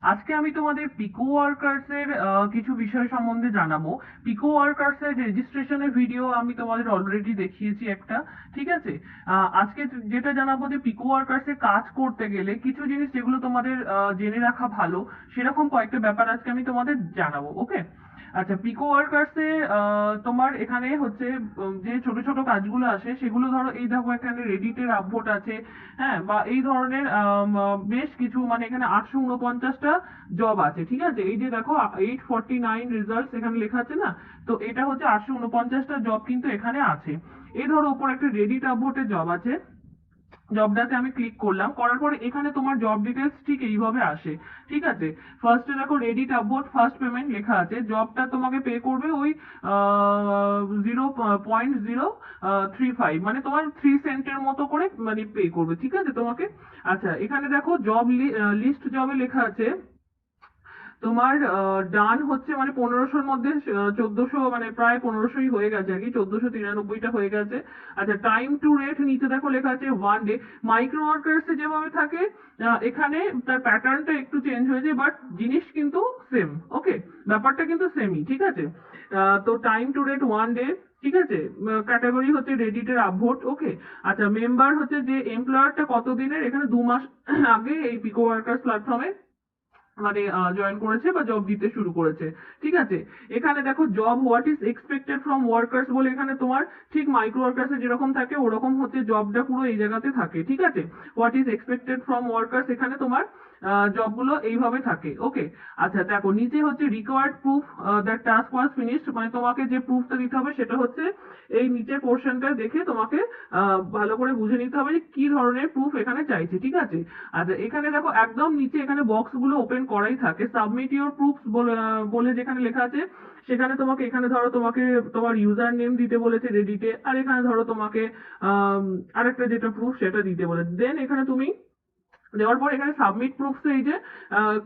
আজকে আমি তোমাদের পিকো ওয়ার্কার্স এর কিছু বিষয় সম্বন্ধে জানাবো। পিকো ওয়ার্কার্স এর রেজিস্ট্রেশনের ভিডিও আমি তোমাদের অলরেডি দেখিয়েছি একটা। ঠিক আছে। আজকে যেটা জানাবো যে পিকো ওয়ার্কার্স এ কাজ করতে গেলে কিছু জিনিস যেগুলো তোমাদের জেনে রাখা ভালো, সেরকম কয়েকটা ব্যাপার আজকে আমি তোমাদের জানাবো। ওকে। আচ্ছা, পিকো ওয়ার্কার্সে তোমার এখানে হচ্ছে যে ছোট ছোট কাজগুলো আসে সেগুলো ধরো, এই দেখো এখানে রেডিটের আপভোট আছে। হ্যাঁ, বা এই ধরনের বেশ কিছু, মানে এখানে 849টা জব আছে। ঠিক আছে, এই যে দেখো 849 রেজাল্টস এখানে লেখা আছে না, তো এটা হচ্ছে 849টা জব কিন্তু এখানে আছে। এই ধরো উপর একটা রেডিট আপভোটের জব আছে, জবটাতে আমি ক্লিক করলাম, করার পরে এখানে তোমার জব ডিটেলস ঠিক এইভাবে আসে। ঠিক আছে। ফার্স্টে দেখো রেডিট আপভোট ফার্স্ট পেমেন্ট লেখা আছে, জবটা তোমাকে পে করবে ওই 0.035, মানে তোমার 3 সেন্টের মতো করে মানে পে করবে। ঠিক আছে তোমাকে। আচ্ছা, এখানে দেখো জব লিস্ট জবে লেখা আছে তোমার ডান হচ্ছে মানে 1500-র মধ্যে 1400, মানে প্রায় 1500ই হয়ে গেছে আর কি, 1493টা হয়ে গেছে। আচ্ছা, টাইম টু রেট নিচে দেখো লেখা আছে 1 ডে। মাইক্রো ওয়ার্কার্স যেভাবে থাকে এখানে তার প্যাটার্নটা একটু চেঞ্জ হয়েছে, বাট জিনিস কিন্তু সেম। ওকে, ব্যাপারটা কিন্তু সেমই। ঠিক আছে। তো টাইম টু রেট 1 ডে। ঠিক আছে। ক্যাটাগরি হচ্ছে রেডিটের আপভোট। ওকে। আচ্ছা, মেম্বার হচ্ছে যে এমপ্লয়ারটা কতদিনের, এখানে 2 মাস আগে এই পিকো ওয়ার্কার্স প্ল্যাটফর্মে মানে জয়েন করেছে বা জব দিতে শুরু করেছে। ঠিক আছে। এখানে দেখো job what is expected from workers বলে, এখানে তোমার ঠিক মাইক্রো ওয়ার্কার্সে যেরকম থাকে ওরকম হচ্ছে জবটা পুরো এই জায়গাতে থাকে। ঠিক আছে। What is expected from workers, এখানে তোমার জবগুলো এইভাবে থাকে। ওকে। আচ্ছা, দেখো নিচে হচ্ছে required proof that task was finished, মানে তোমাকে যে প্রুফটা দিতে হবে সেটা হচ্ছে এই নিচের পোর্শনটা দেখে তোমাকে ভালো করে বুঝে নিতে হবে যে কি ধরনের প্রুফ এখানে চাইছে। ঠিক আছে। আচ্ছা, এখানে দেখো একদম নিচে এখানে বক্স গুলো ওপেন করাই থাকে, সাবমিট ইউর প্রুফস বলে বলে যেখানে লেখা আছে, সেখানে তোমাকে এখানে ধরো তোমাকে তোমার ইউজার নেম দিতে বলেছে রেডিটে, আর এখানে ধরো তোমাকে আরেকটা যেটা প্রুফ সেটা দিতে বলেছে। দেন এখানে তুমি দেওয়ার পর এখানে সাবমিট প্রুফস, এই যে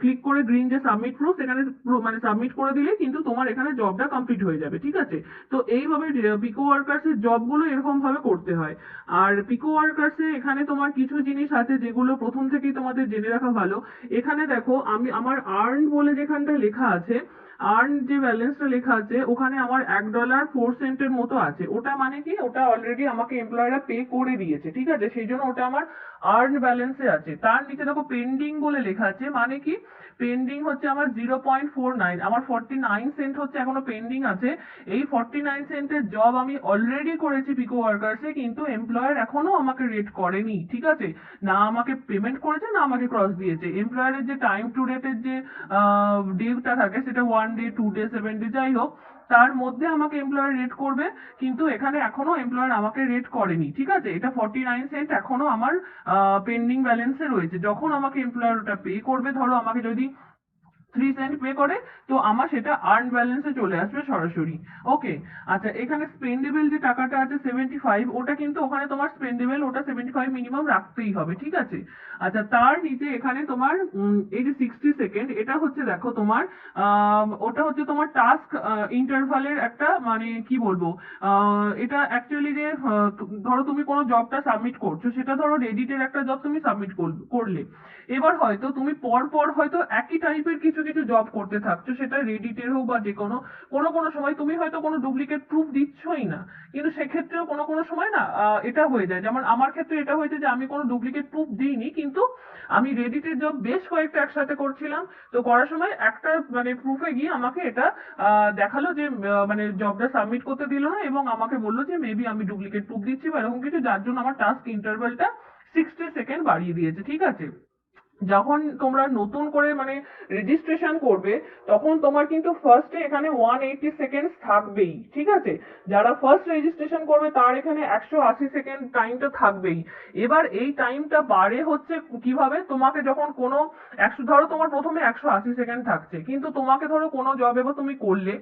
ক্লিক করে গ্রিন যে সাবমিট প্রুফ, এখানে মানে সাবমিট করে দিলে কিন্তু তোমার এখানে জবটা কমপ্লিট হয়ে যাবে। ঠিক আছে। তো এইভাবে পিকো ওয়ার্কার্স এর জবগুলো এরকম ভাবে করতে হয়। আর পিকো ওয়ার্কার্স এ এখানে তোমার কিছু জিনিস আছে যেগুলো প্রথম থেকেই তোমাদের জেনে রাখা ভালো। এখানে দেখো আমি আমার আর্ন বলে যেখানটা লেখা আছে, আর্ন যে ব্যালেন্সটা লেখা আছে ওখানে আমার $1.04 মতো আছে। ওটা মানে কি, ওটা অলরেডি আমাকে এমপ্লয়াররা পে করে দিয়েছে। ঠিক আছে, সেই জন্য ওটা আমার আর্ন ব্যালেন্সে আছে। তার নিচে দেখো পেন্ডিং বলে লেখা আছে, মানে কি পেন্ডিং হচ্ছে আমার 0.49, আমার 49 সেন্ট হচ্ছে এখনো পেন্ডিং আছে। এই 49 সেন্টের জব আমি অলরেডি করেছি পিকো ওয়ার্কার্সে, কিন্তু এমপ্লয়ার এখনো আমাকে রেট করেনি। ঠিক আছে। না আমাকে পেমেন্ট করেছে, না আমাকে ক্রস দিয়েছে। এমপ্লয়ারের যে টাইম টু রেটের যে ডিউটা থাকে সেটা 1 ডে, 2 ডে, 7 ডে, যাই হোক তার মধ্যে আমাকে এমপ্লয়ার রেট করবে, কিন্তু এখানে এখনো এমপ্লয়ার আমাকে রেট করেনি। ঠিক আছে। এটা 49 সেন্ট এখনো আমার পেন্ডিং ব্যালেন্সে রয়েছে। যখন আমাকে এমপ্লয়ার ওটা পে করবে, ধরো আমাকে যদি 3 সেন্ট পে করে, তো আমার সেটা আর্ন ব্যালেন্সে চলে আসবে সরাসরি। ওকে। আচ্ছা, এখানে স্পেন্ডেবল যে টাকাটা আছে 75, ওটা কিন্তু ওখানে তোমার স্পেন্ডেবল, ওটা 75 মিনিমাম রাখতেই হবে। ঠিক আছে। আচ্ছা, তার নিচে এখানে তোমার এই যে 60 সেকেন্ড, এটা হচ্ছে দেখো তোমার ওটা হচ্ছে তোমার টাস্ক ইন্টারভালের একটা, মানে কি বলবো, এটা অ্যাকচুয়ালি যে ধরো তুমি কোনো জবটা সাবমিট করছো, সেটা ধরো রেডিটের একটা জব তুমি সাবমিট করলে, এবার হয়তো তুমি পর পর হয়তো একই টাইপের কিছু কিছু জব করতে থাকছো, সেটা রেডিটের হোক বা যে কোনো, কোনো কোনো সময় তুমি হয়তো কোনো ডুপ্লিকেট প্রুফ দিচ্ছই না, কিন্তু সেক্ষেত্রেও কোনো কোনো সময় না এটা হয়ে যায়। যেমন আমার ক্ষেত্রে এটা হয়েছে যে আমি কোনো ডুপ্লিকেট প্রুফ দিইনি, কিন্তু আমি রেডিটের জব বেশ কয়েকটা একসাথে করছিলাম। তো করার সময় একটা মানে প্রুফে গিয়ে আমাকে এটা দেখালো যে মানে জবটা সাবমিট করতে দিল না, এবং আমাকে বললো যে মেবি আমি ডুপ্লিকেট প্রুফ দিচ্ছি বা এরকম কিছু, যার জন্য আমার টাস্ক ইন্টারভ্যালটা 60 সেকেন্ড বাড়িয়ে দিয়েছে। ঠিক আছে। যখন তোমরা নতুন করে মানে রেজিস্ট্রেশন করবে, তখন তোমার কিন্তু ফার্স্টে এখানে 180 সেকেন্ড থাকবেই। ঠিক আছে। যারা ফার্স্ট রেজিস্ট্রেশন করবে তার এখানে 180 সেকেন্ড টাইমটা থাকবেই। এবার এই টাইমটা বাড়ে হচ্ছে কিভাবে, তোমাকে যখন কোনো ধরো তোমার প্রথমে 180 সেকেন্ড থাকছে, কিন্তু তোমাকে ধরো কোনো জব এবার তুমি করলে,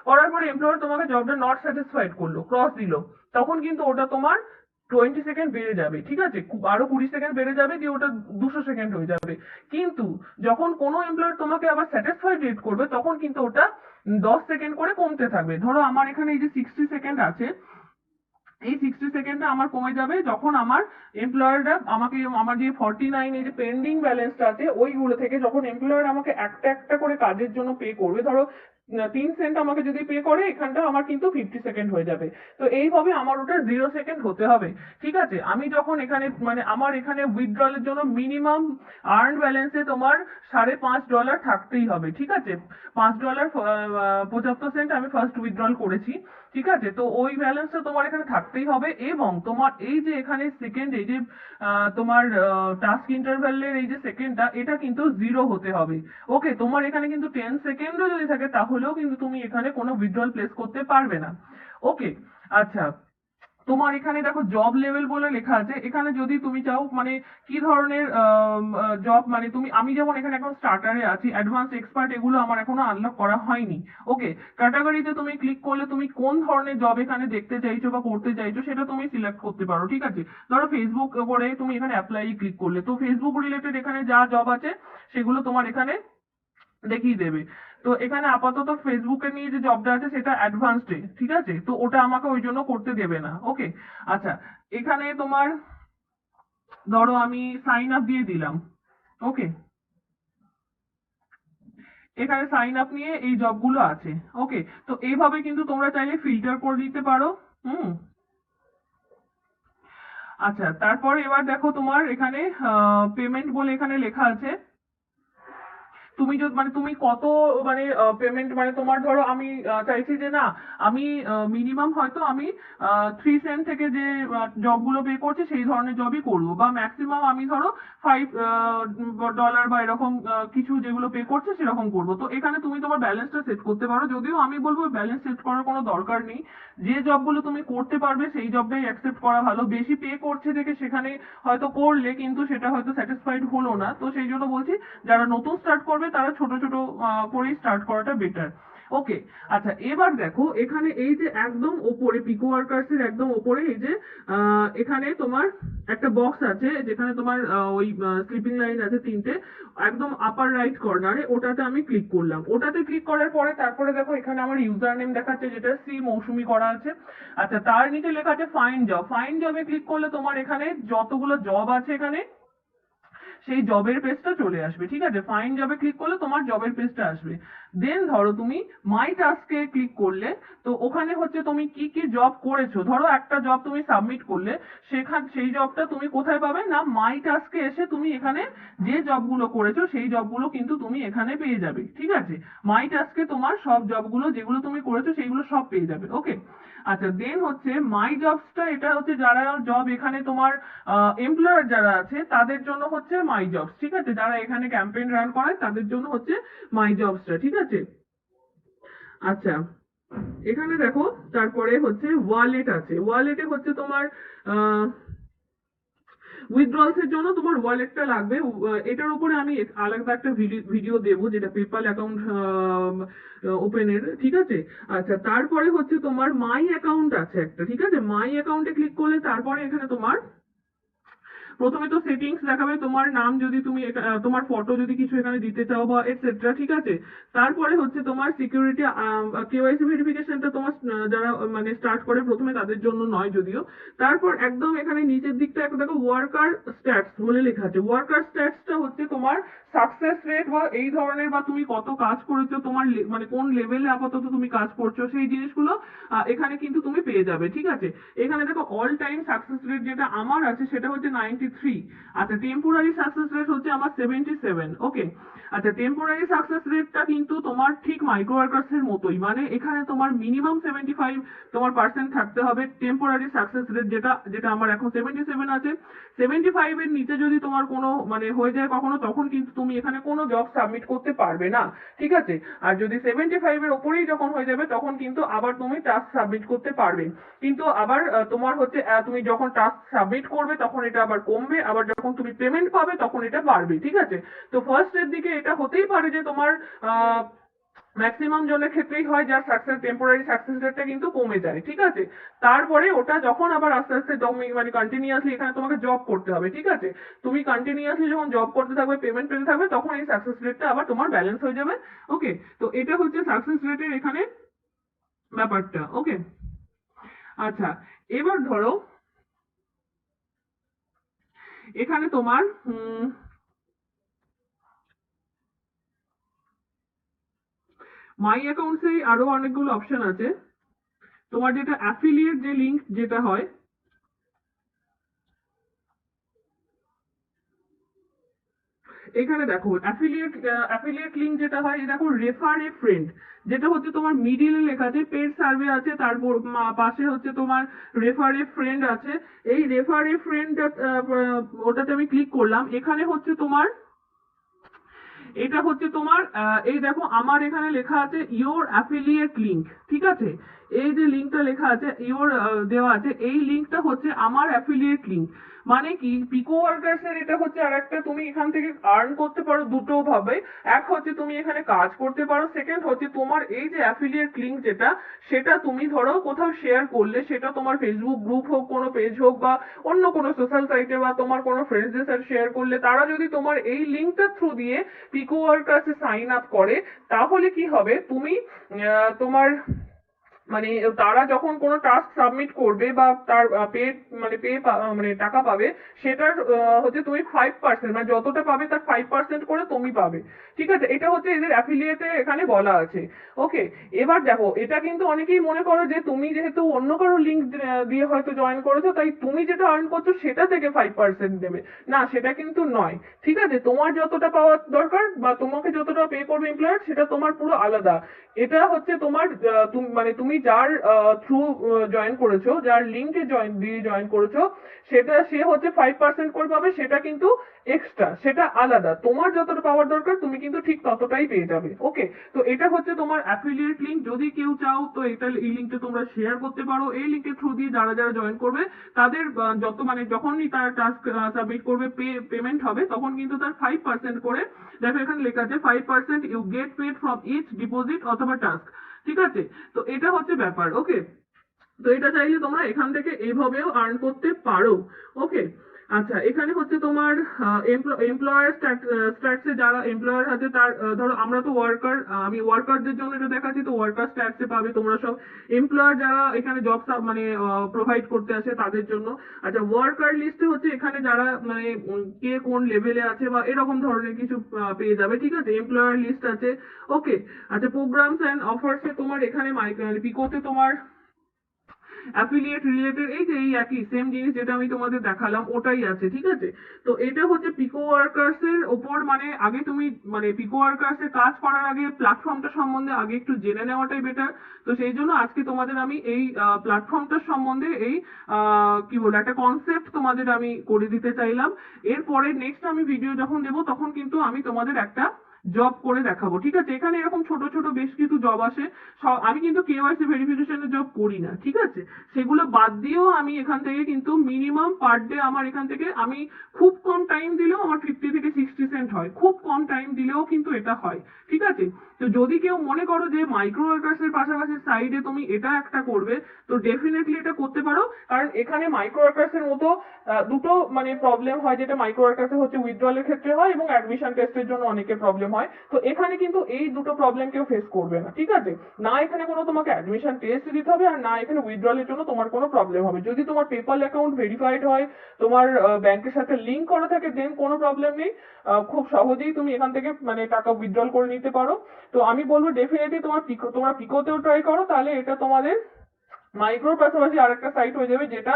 করার পরে এমপ্লয়ার তোমাকে জবটা নট স্যাটিসফাইড করলো, ক্রস দিল, তখন কিন্তু ওটা তোমার 20 সেকেন্ড বেড়ে যাবে। ঠিক আছে। আরো 20 সেকেন্ড বেড়ে যাবে, দিয়ে ওটা 200 সেকেন্ড হয়ে যাবে। কিন্তু যখন কোনো এমপ্লয়ার তোমাকে আবার স্যাটিসফাইড রেট করবে, তখন কিন্তু ওটা 10 সেকেন্ড করে কমতে থাকবে। ধরো আমার এখানে এই যে 60 সেকেন্ড আছে, এই 60 সেকেন্ডটা আমার কমে যাবে যখন আমার এমপ্লয়াররা আমাকে আমার যে 49 এই যে পেন্ডিং ব্যালেন্সটা আছে ওইগুলো থেকে যখন এমপ্লয়ার আমাকে একটা একটা করে কাজের জন্য পে করবে, ধরো 3 সেন্ট আমাকে যদি পে করে, এখানটা আমার কিন্তু 50 সেকেন্ড হয়ে যাবে। তো এইভাবে আমার ওটা 0 সেকেন্ড হতে হবে। ঠিক আছে, আমি যখন এখানে মানে আমার এখানে উইথড্রলের জন্য মিনিমাম আর্ন ব্যালেন্সে তোমার $5.5 থাকতেই হবে। ঠিক আছে, $5.75 আমি ফার্স্ট উইথড্রল করেছি। ঠিক আছে, তো ওই ব্যালেন্সটা তোমার এখানে থাকতেই হবে, এবং তোমার এই যে এখানে সেকেন্ড এই যে তোমার টাস্ক ইন্টারভ্যালের এই যে সেকেন্ডটা, এটা কিন্তু 0 হতে হবে। ওকে, তোমার এখানে কিন্তু 10 সেকেন্ডও যদি থাকে তাহলেও কিন্তু তুমি এখানে কোনো উইথড্রল প্লেস করতে পারবে না। ওকে, আচ্ছা, তোমার এখানে দেখো জব লেভেল বলে লেখা আছে। এখানে যদি তুমি চাও মানে কি ধরনের জব, মানে তুমি, আমি যেমন এখানে এখন স্টার্টারে আছি, অ্যাডভান্স এক্সপার্ট এগুলো আমার এখনো আনলক করা হয়নি। ওকে, ক্যাটাগরিতে তুমি ক্লিক করলে তুমি কোন ধরনের জব এখানে দেখতে চাইছো বা করতে চাইছো সেটা তুমি সিলেক্ট করতে পারো। ঠিক আছে, ধরো ফেসবুক করে তুমি এখানে অ্যাপ্লাই ক্লিক করলে, তো ফেসবুক রিলেটেড এখানে যা জব আছে সেগুলো তোমার এখানে দেখিয়ে দেবে। তো এখানে আপাতত ফেসবুকে নিয়ে যে জবটা আছে সেটা অ্যাডভান্সড, ঠিক আছে, তো ওটা আমাকে ওই জন্য করতে দেবে না। ওকে, আচ্ছা, এখানে তোমার ধরো আমি সাইন আপ দিয়ে দিলাম। ওকে, এখানে সাইন আপ নিয়ে এই জবগুলো আছে। ওকে, তো এইভাবে কিন্তু তোমরা চাইলে ফিল্টার করে দিতে পারো। হুম, আচ্ছা, তারপরে এবার দেখো তোমার এখানে পেমেন্ট বলে এখানে লেখা আছে। তুমি যদি মানে তুমি কত মানে পেমেন্ট, মানে তোমার ধরো আমি চাইছি যে না, আমি মিনিমাম হয়তো আমি 3 সেন্ট থেকে যে জবগুলো পে করছে সেই ধরনের জবই করবো, বা ম্যাক্সিমাম আমি ধরো $5 বা এরকম কিছু যেগুলো পে করছে সেরকম করবো। তো এখানে তুমি তোমার ব্যালেন্সটা সেট করতে পারো, যদিও আমি বলবো ব্যালেন্স সেট করার কোনো দরকার নেই। যে জবগুলো তুমি করতে পারবে সেই জবটাই অ্যাকসেপ্ট করা ভালো। বেশি পে করছে দেখে সেখানে হয়তো করলে কিন্তু সেটা হয়তো স্যাটিসফাইড হলো না, তো সেই জন্য বলছি যারা নতুন স্টার্ট করবে তারা ছোট ছোট করেই স্টার্ট করাটা বেটার। ওকে, আচ্ছা, এবার দেখো এখানে এই যে একদম ওপরে পিকো ওয়ার্কার্স এর একদম ওপরে এই যে এখানে তোমার একটা বক্স আছে যেখানে তোমার ওই স্লিপিং লাইন আছে 3টে, একদম আপার রাইট কর্নারে, ওটাতে আমি ক্লিক করলাম। ওটাতে ক্লিক করার পরে তারপরে দেখো এখানে আমার ইউজার নেম দেখাচ্ছে যেটা সি মৌসুমি করা আছে। আচ্ছা, তার নিচে লেখা আছে ফাইন্ড জব। ফাইন্ড জবে ক্লিক করলে তোমার এখানে যতগুলো জব আছে এখানে সেই জবের পেজটা চলে আসবে। ঠিক আছে, ফাইন্ড জবে ক্লিক করলে তোমার জবের পেজটা আসবে। দেন ধরো তুমি মাই টাস্কে ক্লিক করলে, তো ওখানে হচ্ছে তুমি কি কি জব করেছো, ধরো একটা জব তুমি সাবমিট করলে, সেই জবটা তুমি কোথায় পাবে না, মাই টাস্কে এসে তুমি এখানে যে জবগুলো করেছো সেই জবগুলো কিন্তু তুমি এখানে পেয়ে যাবে। ঠিক আছে, মাই টাস্কে তোমার সব জবগুলো যেগুলো তুমি করেছো সেইগুলো সব পেয়ে যাবে। ওকে, আচ্ছা, দেন হচ্ছে মাই জবসটা, এটা হচ্ছে যারা জব এখানে তোমার এমপ্লয়ার যারা আছে তাদের জন্য হচ্ছে মাই জবস। ঠিক আছে, যারা এখানে ক্যাম্পেইন রান করায় তাদের জন্য হচ্ছে মাই জবসটা। ঠিক আছে, আচ্ছা, এখানে দেখো তারপরে হচ্ছে ওয়ালেট আছে। ওয়ালেটে হচ্ছে তোমার উইথড্রলস এর জন্য তোমার ওয়ালেটটা লাগবে। এটার উপরে আমি আলাদা একটা ভিডিও দেবো যেটা পেপাল অ্যাকাউন্ট ওপেনের। ঠিক আছে, আচ্ছা, তারপরে হচ্ছে তোমার মাই অ্যাকাউন্ট আছে একটা। ঠিক আছে, মাই অ্যাকাউন্টে ক্লিক করলে তারপরে এখানে তোমার প্রথমে তো সেটিংস দেখাবে, তোমার নাম যদি তুমি তোমার ফটো যদি কিছু এখানে দিতে চাও বা এটসেট্রা। ঠিক আছে, তারপরে হচ্ছে তোমার সিকিউরিটি কেওয়াইসি ভেরিফিকেশনটা তোমার যারা মানে স্টার্ট করে প্রথমে তাদের জন্য নয় যদিও। তারপর একদম এখানে নিচের দিকটা একটা দেখো ওয়ার্কার স্ট্যাটস বলে লেখা আছে। ওয়ার্কার স্ট্যাটসটা হচ্ছে তোমার সাকসেস রেট বা এই ধরনের, বা তুমি কত কাজ করেছো, তোমার মানে কোন লেভেলে আপাতত তুমি কাজ করছো সেই জিনিসগুলো এখানে কিন্তু তুমি পেয়ে যাবে। ঠিক আছে, এখানে দেখো অল টাইম সাকসেস রেট যেটা আমার আছে সেটা হচ্ছে 93। আচ্ছা, টেম্পোরারি সাকসেস রেট হচ্ছে আমার 77। ওকে, আচ্ছা, টেম্পোরারি সাকসেস রেটটা কিন্তু তোমার ঠিক মাইক্রো ওয়ার্কার্স এর মতোই, মানে এখানে তোমার মিনিমাম 75 তোমার পার্সেন্ট থাকতে হবে টেম্পোরারি সাকসেস রেট, যেটা যেটা আমার এখন 77 আছে। 75 এর নিচে যদি তোমার কোনো মানে হয়ে যায় কখনো, তখন কিন্তু তুমি এখানে কোনো জব সাবমিট করতে পারবে না। ঠিক আছে, আর যদি 75 এর ওপরেই যখন হয়ে যাবে তখন কিন্তু আবার তুমি টাস্ক সাবমিট করতে পারবে। কিন্তু আবার তোমার হচ্ছে তুমি যখন টাস্ক সাবমিট করবে তখন এটা আবার কমবে, আবার যখন তুমি পেমেন্ট পাবে তখন এটা বাড়বে। ঠিক আছে, তো ফার্স্ট এর দিকে এটা হতেই পারে যে তোমার ম্যাক্সিমাম জনের ক্ষেত্রেই হয় যার সাকসেস টেম্পোরারি সাকসেস রেটটা কিন্তু কমে যায়। ঠিক আছে, তারপরে ওটা যখন আবার আস্তে আস্তে তুমি মানে কন্টিনিউয়াসলি এখানে তোমাকে জব করতে হবে। ঠিক আছে, তুমি কন্টিনিউয়াসলি যখন জব করতে থাকবে, পেমেন্ট পেতে থাকবে, তখন এই সাকসেস রেটটা আবার তোমার ব্যালেন্স হয়ে যাবে। ওকে, তো এটা হচ্ছে সাকসেস রেটের এখানে ব্যাপারটা। ওকে, আচ্ছা, এবার ধরো এখানে তোমার মাই অ্যাকাউন্টসে আরো অনেকগুলো অপশন আছে। তোমার যেটা অ্যাফিলিয়েট যে লিঙ্ক যেটা হয়, এখানে দেখো অ্যাফিলিয়েট লিংক যেটা হয়, এই দেখো রেফার এ ফ্রেন্ড, যেটা হচ্ছে তোমার মিডিলে লেখা আছে পেড সার্ভে আছে, তারপর পাশে হচ্ছে তোমার রেফার এ ফ্রেন্ড আছে। এই রেফার এ ফ্রেন্ড ওটাতে আমি ক্লিক করলাম। এখানে হচ্ছে তোমার, এটা হচ্ছে তোমার এই দেখো আমার এখানে লেখা আছে ইওর অ্যাফিলিয়েট লিংক, ঠিক আছে। এই যে লিংকটা লেখা আছে ইওর দেওয়া আছে, এই লিংকটা হচ্ছে আমার অ্যাফিলিয়েট লিংক। মানে কি, পিকো ওয়ার্কার্স এর এটা হচ্ছে আর একটা, তুমি এখান থেকে আর্ন করতে পারো দুটো ভাবে। এক হচ্ছে তুমি এখানে কাজ করতে পারো, সেকেন্ড হচ্ছে তোমার এই যে অ্যাফিলিয়েট লিংক যেটা, সেটা তুমি ধরো কোথাও শেয়ার করলে, সেটা তোমার ফেসবুক গ্রুপ হোক, কোনো পেজ হোক, বা অন্য কোনো সোশ্যাল সাইটে, বা তোমার কোনো ফ্রেন্ডসদের সাথে শেয়ার করলে, তারা যদি তোমার এই লিংকটার থ্রু দিয়ে পিকো ওয়ার্কার্সে সাইন আপ করে, তাহলে কি হবে, তুমি তোমার মানে তারা যখন কোনো টাস্ক সাবমিট করবে বা তার পে মানে পে মানে টাকা পাবে, সেটার হচ্ছে তুমি 5%, মানে যতটা পাবে তার 5% করে তুমি পাবে। ঠিক আছে, এটা হচ্ছে এদের অ্যাফিলিয়েটে এখানে বলা আছে। ওকে, এবার দেখো এটা কিন্তু অনেকেই মনে করো যে তুমি যেহেতু অন্য কারো লিঙ্ক দিয়ে হয়তো জয়েন করেছো, তাই তুমি যেটা আর্ন করছো সেটা থেকে 5% দেবে। না, সেটা কিন্তু নয়। ঠিক আছে, তোমার যতটা পাওয়ার দরকার বা তোমাকে যতটা পে করবে এমপ্লয়ার, সেটা তোমার পুরো আলাদা। এটা হচ্ছে তোমার মানে তুমি যার থ্রু জয়েন করেছো, যার লিঙ্কে জয়েন করেছো, সেটা সে হচ্ছে 5% করে পাবে, সেটা কিন্তু এক্সট্রা, সেটা আলাদা। তোমার যতটা পাওয়ার দরকার তুমি কিন্তু ঠিক ততটাই পেয়ে যাবে। ওকে, তো এটা হচ্ছে তোমার অ্যাফিলিয়েট লিঙ্ক। যদি কেউ চাও তো এটা, এই লিঙ্কটা তোমরা শেয়ার করতে পারো। এই লিঙ্কের থ্রু দিয়ে যারা যারা জয়েন করবে, তাদের যত মানে যখনই তার টাস্ক সাবমিট করবে, পেমেন্ট হবে, তখন কিন্তু তার 5% করে, দেখো এখানে লেখা আছে 5% you get paid from each deposit অথবা টাস্ক। ঠিক আছে, তো এটা হচ্ছে ব্যাপার। ওকে, তো এটা চাইলে তোমরা এখান থেকে এইভাবেও আর্ন করতে পারো। ওকে, আচ্ছা, এখানে হচ্ছে তোমার এমপ্লয়ার স্ট্যাটসে যারা এমপ্লয়ার আছে, তার ধরো আমরা তো ওয়ার্কার, আমি ওয়ার্কারদের জন্য এটা দেখাচ্ছি, তো ওয়ার্কার স্ট্যাটসে পাবে তোমরা সব। এমপ্লয়ার যারা এখানে জব মানে প্রোভাইড করতে আসে তাদের জন্য। আচ্ছা, ওয়ার্কার লিস্টে হচ্ছে এখানে যারা মানে কে কোন লেভেলে আছে বা এরকম ধরনের কিছু পেয়ে যাবে। ঠিক আছে, এমপ্লয়ার লিস্ট আছে। ওকে, আচ্ছা, প্রোগ্রামস এন্ড অফার্সে তোমার এখানে পিকোতে তোমার অ্যাফিলিয়েট রিলেটেড এই যে এই একই সেম জিনিস যেটা আমি তোমাদের দেখালাম ওটাই আছে। ঠিক আছে, তো এটা হচ্ছে পিকো ওয়ার্কার্স এর ওপর, মানে আগে তুমি মানে পিকো ওয়ার্কার্স এর কাজ করার আগে প্ল্যাটফর্মটা সম্বন্ধে আগে একটু জেনে নেওয়াটাই বেটার। তো সেই জন্য আজকে তোমাদের আমি এই প্ল্যাটফর্মটার সম্বন্ধে এই কি বলে একটা কনসেপ্ট তোমাদের আমি করে দিতে চাইলাম। এরপরে নেক্সট আমি ভিডিও যখন দেবো, তখন কিন্তু আমি তোমাদের একটা জব করে দেখাবো। ঠিক আছে, এখানে এরকম ছোট ছোট বেশ কিছু জব আসে। আমি কিন্তু কেওয়াইসি ভেরিফিকেশনের জব করি না। ঠিক আছে, সেগুলো বাদ দিয়েও আমি এখান থেকে কিন্তু মিনিমাম পার ডে আমার এখান থেকে আমি খুব কম টাইম দিলেও আমার 50 থেকে 60 সেন্ট হয়, খুব কম টাইম দিলেও কিন্তু এটা হয়। ঠিক আছে, তো যদি কেউ মনে করো যে মাইক্রো ওয়ার্কার্স এর পাশাপাশি সাইডে তুমি এটা একটা করবে, তো ডেফিনেটলি এটা করতে পারো। কারণ এখানে মাইক্রো ওয়ার্কার্স এর মতো দুটো মানে প্রবলেম হয়, যেটা মাইক্রো ওয়ার্কার্স হচ্ছে উইথড্রলের ক্ষেত্রে হয় এবং অ্যাডমিশন টেস্টের জন্য অনেকের প্রবলেম হয়। তো এখানে কিন্তু এই দুটো প্রবলেম কেউ ফেস করবে না। ঠিক আছে, না এখানে কোনো তোমাকে অ্যাডমিশন টেস্ট দিতে হবে, আর না এখানে উইথড্রলের জন্য তোমার কোনো প্রবলেম হবে। যদি তোমার পেপাল অ্যাকাউন্ট ভেরিফাইড হয়, তোমার ব্যাংকের সাথে লিঙ্ক করা থাকে, দেন কোনো প্রবলেম নেই। খুব সহজেই তুমি এখান থেকে মানে টাকা উইথড্রল করে নিতে পারো। তো আমি বলবো ডেফিনেটলি তোমরা পিকোতেও ট্রাই করো, তাহলে এটা তোমাদের মাইক্রোর পাশাপাশি আরেকটা সাইট হয়ে যাবে, যেটা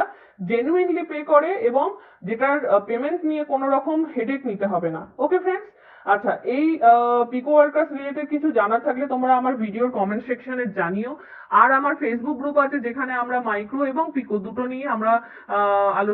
জেনুইনলি পে করে এবং যেটার পেমেন্ট নিয়ে কোনো রকম হেডেক নিতে হবে না। ওকে ফ্রেন্ডস, আচ্ছা, এই পিকো ওয়ার্কার্স রিলেটেড কিছু জানার থাকলে তোমরা আমার ভিডিওর কমেন্ট সেকশনে জানিও। আর আমার ফেসবুক গ্রুপ আছে, যেখানে আমরা মাইক্রো এবং পিকো দুটো নিয়ে আমরা আলোচনা